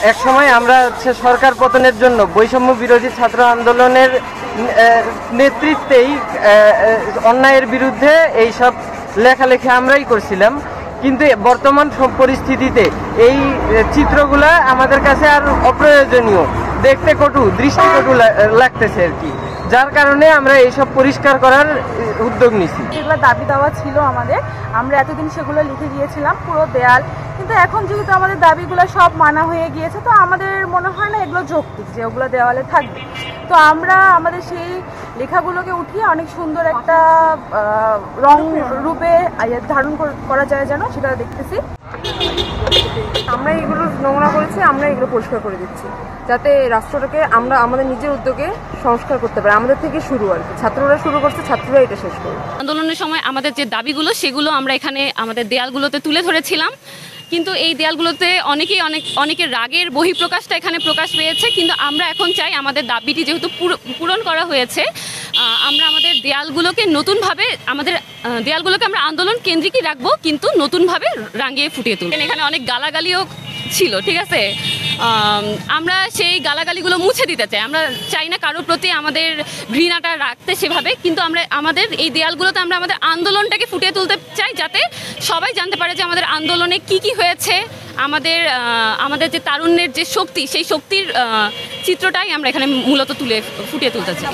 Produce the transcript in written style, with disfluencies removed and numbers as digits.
এক সময় আমরা সরকার পতনের জন্য বৈষম্য বিরোধী ছাত্র আন্দোলনের নেতৃত্বেই অন্যায়ের বিরুদ্ধে এইসব লেখালেখি আমরাই করছিলাম, কিন্তু বর্তমান পরিস্থিতিতে এই চিত্রগুলা আমাদের কাছে আর অপ্রয়োজনীয়, দেখতে কটু, দৃষ্টিকটু লাগতেছে আর কি, যার কারণে আমরা এইসব পরিষ্কার করার উদ্যোগ নিছি। যেগুলো দাবি দেওয়া ছিল আমাদের, আমরা এতদিন সেগুলো লিখে গিয়েছিলাম পুরো দেয়াল, কিন্তু এখন যেহেতু আমাদের দাবিগুলো সব মানা হয়ে গিয়েছে, তো আমাদের মনে হয় না এগুলো যৌক্তিক যে ওগুলো দেওয়ালে থাকবে। তো আমরা আমাদের সেই লেখাগুলোকে উঠিয়ে অনেক সুন্দর একটা রং রূপে ধারণ করা যায় যেন, সেটা দেখতেছি। আমরা এগুলো নোংরা করেছি, আমরা এগুলো পরিষ্কার করে দিচ্ছি যাতে রাষ্ট্রটাকে আমরা আমাদের নিজের উদ্যোগে সংস্কার করতে পারি। আমাদের থেকে শুরু আর কি, ছাত্ররা শুরু করছে, ছাত্ররা এটা শেষ করবে। আন্দোলনের সময় আমাদের যে দাবিগুলো সেগুলো আমরা এখানে আমাদের দেয়ালগুলোতে তুলে ধরেছিলাম, কিন্তু এই দেয়ালগুলোতে অনেকের রাগের বহিঃপ্রকাশটা এখানে প্রকাশ পেয়েছে। কিন্তু আমরা এখন চাই আমাদের দাবিটি যেহেতু পূরণ করা হয়েছে, আমরা আমাদের দেয়ালগুলোকে নতুনভাবে আমরা আন্দোলন কেন্দ্রিকই রাখবো, কিন্তু নতুনভাবে রাঙিয়ে ফুটিয়ে তুলব। এখানে অনেক গালাগালিও ছিল, ঠিক আছে, আমরা সেই গালাগালিগুলো মুছে দিতে চাই। আমরা চাই না কারোর প্রতি আমাদের ঘৃণাটা রাখতে সেভাবে, কিন্তু আমরা আমাদের এই দেয়ালগুলোতে আমরা আমাদের আন্দোলনটাকে ফুটিয়ে তুলতে চাই, যাতে সবাই জানতে পারে যে আমাদের আন্দোলনে কি হয়েছে, আমাদের যে তারুণ্যের যে শক্তি, সেই শক্তির চিত্রটাই আমরা এখানে মূলত ফুটিয়ে তুলতে চাই।